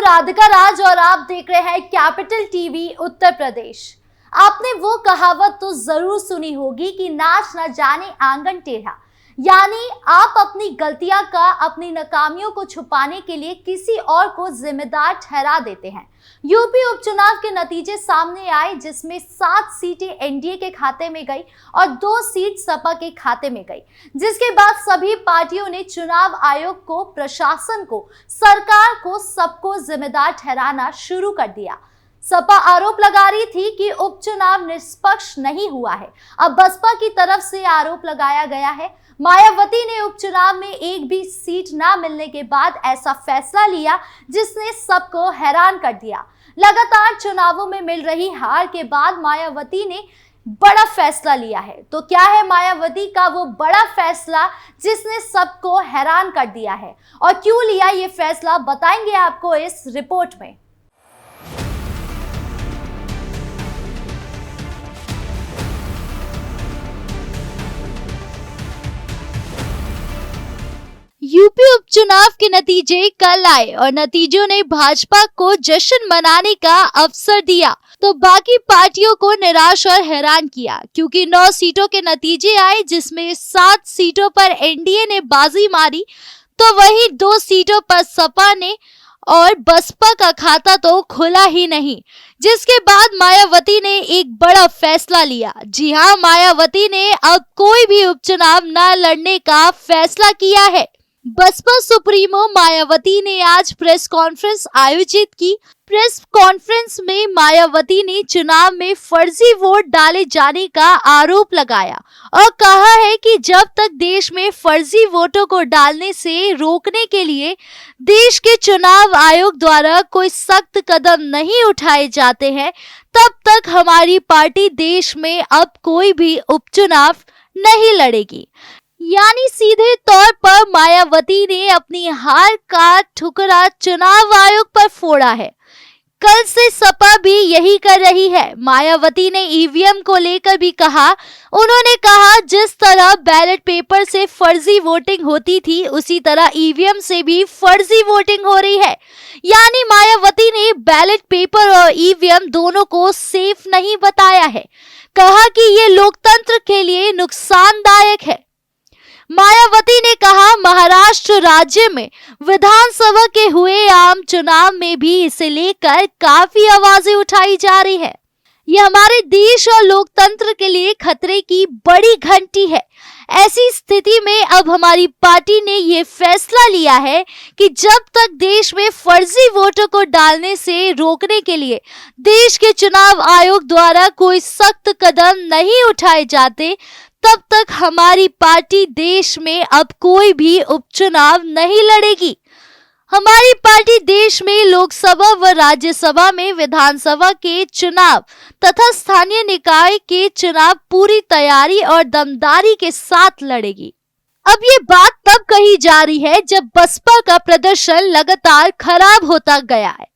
राधिका राज और आप देख रहे हैं कैपिटल टीवी उत्तर प्रदेश। आपने वो कहावत तो जरूर सुनी होगी कि नाच न जाने आंगन टेढ़ा, यानी आप अपनी गलतियां का, अपनी नाकामियों को छुपाने के लिए किसी और को जिम्मेदार ठहरा देते हैं। यूपी उपचुनाव के नतीजे सामने आए जिसमें 7 सीटें एनडीए के खाते में गई और 2 सीट सपा के खाते में गई, जिसके बाद सभी पार्टियों ने चुनाव आयोग को, प्रशासन को, सरकार को, सबको जिम्मेदार ठहराना शुरू कर दिया। सपा आरोप लगा रही थी कि उपचुनाव निष्पक्ष नहीं हुआ है। अब बसपा की तरफ से आरोप लगाया गया है। मायावती ने उपचुनाव में एक भी सीट ना मिलने के बाद ऐसा फैसला लिया जिसने सबको हैरान कर दिया। लगातार चुनावों में मिल रही हार के बाद मायावती ने बड़ा फैसला लिया है। तो क्या है मायावती का वो बड़ा फैसला जिसने सबको हैरान कर दिया है और क्यों लिया ये फैसला, बताएंगे आपको इस रिपोर्ट में। यूपी उपचुनाव के नतीजे कल आए और नतीजों ने भाजपा को जश्न मनाने का अवसर दिया तो बाकी पार्टियों को निराश और हैरान किया, क्योंकि 9 सीटों के नतीजे आए जिसमें 7 सीटों पर एनडीए ने बाजी मारी तो वहीं 2 सीटों पर सपा ने और बसपा का खाता तो खुला ही नहीं, जिसके बाद मायावती ने एक बड़ा फैसला लिया। जी हाँ, मायावती ने अब कोई भी उपचुनाव न लड़ने का फैसला किया है। बसपा सुप्रीमो मायावती ने आज प्रेस कॉन्फ्रेंस आयोजित की। प्रेस कॉन्फ्रेंस में मायावती ने चुनाव में फर्जी वोट डाले जाने का आरोप लगाया और कहा है कि जब तक देश में फर्जी वोटों को डालने से रोकने के लिए देश के चुनाव आयोग द्वारा कोई सख्त कदम नहीं उठाए जाते हैं, तब तक हमारी पार्टी देश में अब कोई भी उपचुनाव नहीं लड़ेगी। यानी सीधे तौर पर मायावती ने अपनी हार का ठुकरा चुनाव आयोग पर फोड़ा है। कल से सपा भी यही कर रही है। मायावती ने ईवीएम को लेकर भी कहा। उन्होंने कहा जिस तरह बैलेट पेपर से फर्जी वोटिंग होती थी उसी तरह ईवीएम से भी फर्जी वोटिंग हो रही है। यानी मायावती ने बैलेट पेपर और ईवीएम दोनों को सेफ नहीं बताया है। कहा कि ये लोकतंत्र के लिए नुकसानदायक है। मायावती ने कहा महाराष्ट्र राज्य में विधानसभा के हुए आम चुनाव में भी इसे लेकर काफी आवाजें उठाई जा रही है। यह हमारे देश और लोकतंत्र के लिए खतरे की बड़ी घंटी है। ऐसी स्थिति में अब हमारी पार्टी ने ये फैसला लिया है कि जब तक देश में फर्जी वोटों को डालने से रोकने के लिए देश के चुनाव आयोग द्वारा कोई सख्त कदम नहीं उठाए जाते, तब तक हमारी पार्टी देश में अब कोई भी उपचुनाव नहीं लड़ेगी। हमारी पार्टी देश में लोकसभा व राज्यसभा में विधानसभा के चुनाव तथा स्थानीय निकाय के चुनाव पूरी तैयारी और दमदारी के साथ लड़ेगी। अब ये बात तब कही जा रही है जब बसपा का प्रदर्शन लगातार खराब होता गया है।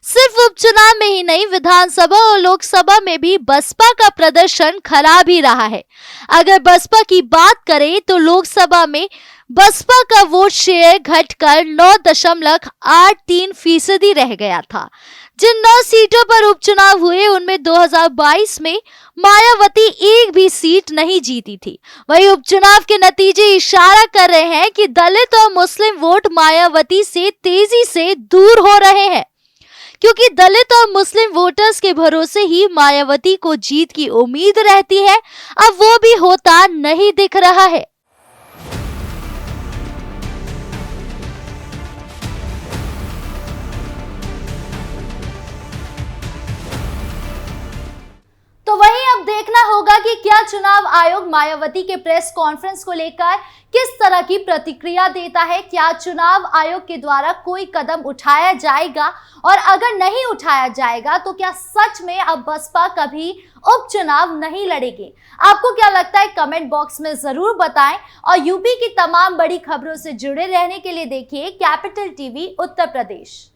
सिर्फ उपचुनाव में ही नहीं, विधानसभा और लोकसभा में भी बसपा का प्रदर्शन खराब ही रहा है। अगर बसपा की बात करें तो लोकसभा में बसपा का वोट शेयर घटकर 9.83% रह गया था। जिन 9 सीटों पर उपचुनाव हुए उनमें 2022 में मायावती एक भी सीट नहीं जीती थी। वही उपचुनाव के नतीजे इशारा कर रहे हैं कि दलित और मुस्लिम वोट मायावती से तेजी से दूर हो रहे हैं, क्योंकि दलित और मुस्लिम वोटर्स के भरोसे ही मायावती को जीत की उम्मीद रहती है। अब वो भी होता नहीं दिख रहा है। तो वहीं अब देखना होगा कि क्या चुनाव आयोग मायावती के प्रेस कॉन्फ्रेंस को लेकर किस तरह की प्रतिक्रिया देता है। क्या चुनाव आयोग के द्वारा कोई कदम उठाया जाएगा, और अगर नहीं उठाया जाएगा तो क्या सच में अब बसपा कभी उपचुनाव नहीं लड़ेगी। आपको क्या लगता है, कमेंट बॉक्स में जरूर बताएं और यूपी की तमाम बड़ी खबरों से जुड़े रहने के लिए देखिए कैपिटल टीवी उत्तर प्रदेश।